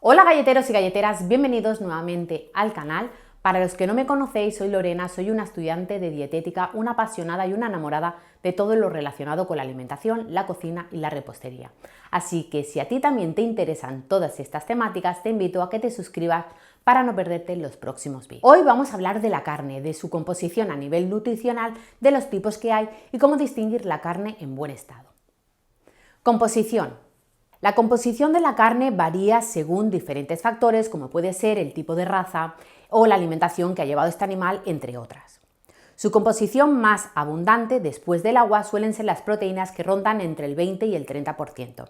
Hola galleteros y galleteras, bienvenidos nuevamente al canal. Para los que no me conocéis, soy Lorena, soy una estudiante de dietética, una apasionada y una enamorada de todo lo relacionado con la alimentación, la cocina y la repostería. Así que si a ti también te interesan todas estas temáticas, te invito a que te suscribas para no perderte los próximos vídeos. Hoy vamos a hablar de la carne, de su composición a nivel nutricional, de los tipos que hay y cómo distinguir la carne en buen estado. Composición. La composición de la carne varía según diferentes factores, como puede ser el tipo de raza o la alimentación que ha llevado este animal, entre otras. Su composición más abundante después del agua suelen ser las proteínas, que rondan entre el 20 y el 30%.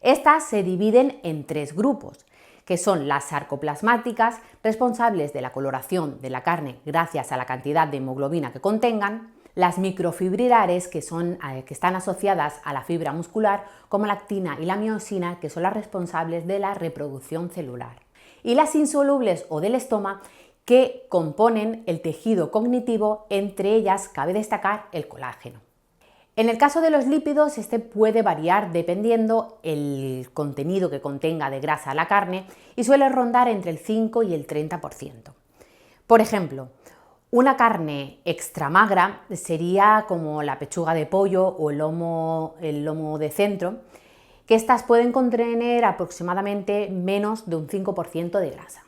Estas se dividen en tres grupos, que son las sarcoplasmáticas, responsables de la coloración de la carne gracias a la cantidad de hemoglobina que contengan; las microfibrilares, que están asociadas a la fibra muscular, como la actina y la miosina, que son las responsables de la reproducción celular; y las insolubles o del estoma, que componen el tejido cognitivo. Entre ellas cabe destacar el colágeno. En el caso de los lípidos, este puede variar dependiendo el contenido que contenga de grasa la carne y suele rondar entre el 5 y el 30%. Por ejemplo, una carne extra magra sería como la pechuga de pollo o el lomo de centro, que estas pueden contener aproximadamente menos de un 5% de grasa.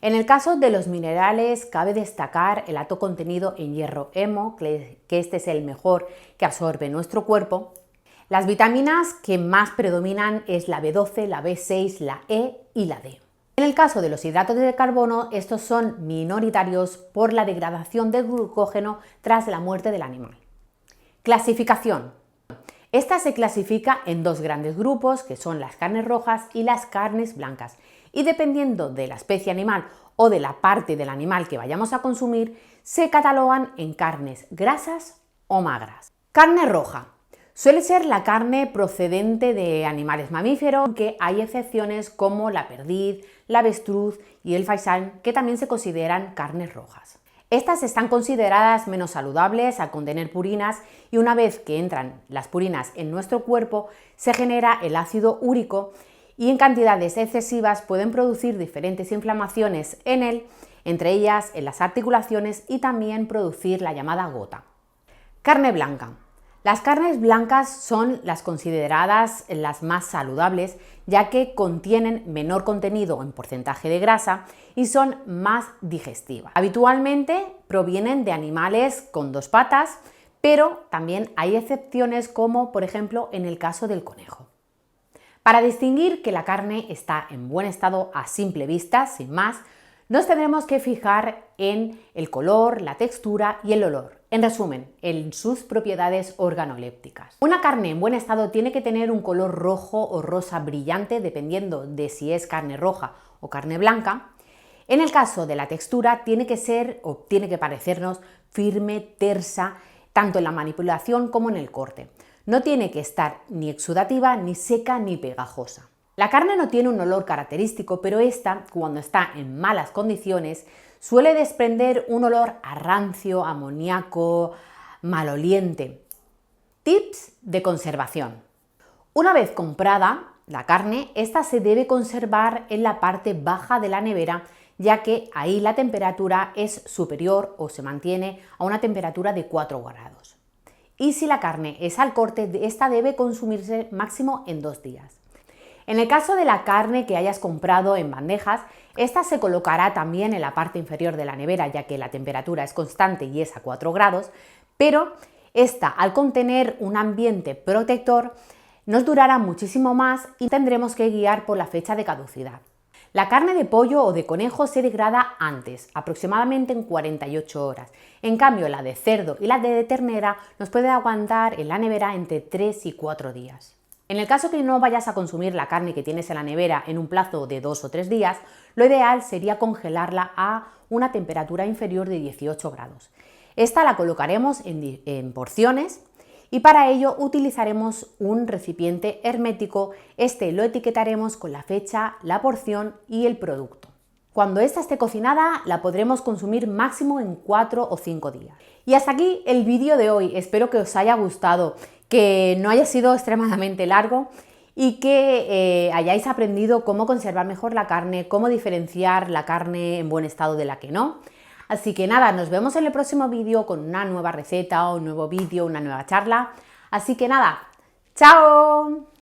En el caso de los minerales, cabe destacar el alto contenido en hierro hemo, que este es el mejor que absorbe nuestro cuerpo. Las vitaminas que más predominan es la B12, la B6, la E y la D. En el caso de los hidratos de carbono, estos son minoritarios por la degradación del glucógeno tras la muerte del animal. Clasificación. Esta se clasifica en dos grandes grupos, que son las carnes rojas y las carnes blancas, y dependiendo de la especie animal o de la parte del animal que vayamos a consumir, se catalogan en carnes grasas o magras. Carne roja. Suele ser la carne procedente de animales mamíferos, aunque hay excepciones como la perdiz, la avestruz y el faisán, que también se consideran carnes rojas. Estas están consideradas menos saludables al contener purinas, y una vez que entran las purinas en nuestro cuerpo se genera el ácido úrico, y en cantidades excesivas pueden producir diferentes inflamaciones en él, entre ellas en las articulaciones, y también producir la llamada gota. Carne blanca. Las carnes blancas son las consideradas las más saludables, ya que contienen menor contenido en porcentaje de grasa y son más digestivas. Habitualmente provienen de animales con dos patas, pero también hay excepciones, como por ejemplo en el caso del conejo. Para distinguir que la carne está en buen estado a simple vista, sin más, nos tendremos que fijar en el color, la textura y el olor. En resumen, en sus propiedades organolépticas. Una carne en buen estado tiene que tener un color rojo o rosa brillante, dependiendo de si es carne roja o carne blanca. En el caso de la textura, tiene que ser o tiene que parecernos firme, tersa, tanto en la manipulación como en el corte. No tiene que estar ni exudativa, ni seca, ni pegajosa. La carne no tiene un olor característico, pero esta, cuando está en malas condiciones, suele desprender un olor a rancio, amoníaco, maloliente. Tips de conservación. Una vez comprada la carne, esta se debe conservar en la parte baja de la nevera, ya que ahí la temperatura es superior o se mantiene a una temperatura de 4 grados. Y si la carne es al corte, esta debe consumirse máximo en 2 días. En el caso de la carne que hayas comprado en bandejas, esta se colocará también en la parte inferior de la nevera, ya que la temperatura es constante y es a 4 grados, pero esta, al contener un ambiente protector, nos durará muchísimo más y tendremos que guiar por la fecha de caducidad. La carne de pollo o de conejo se degrada antes, aproximadamente en 48 horas. En cambio, la de cerdo y la de ternera nos puede aguantar en la nevera entre 3 y 4 días. En el caso que no vayas a consumir la carne que tienes en la nevera en un plazo de 2 o 3 días, lo ideal sería congelarla a una temperatura inferior de 18 grados. Esta la colocaremos en porciones y para ello utilizaremos un recipiente hermético. Este lo etiquetaremos con la fecha, la porción y el producto. Cuando esta esté cocinada, la podremos consumir máximo en 4 o 5 días. Y hasta aquí el vídeo de hoy. Espero que os haya gustado, que no haya sido extremadamente largo y que hayáis aprendido cómo conservar mejor la carne, cómo diferenciar la carne en buen estado de la que no. Así que nada, nos vemos en el próximo vídeo con una nueva receta, un nuevo vídeo, una nueva charla. Así que nada, ¡chao!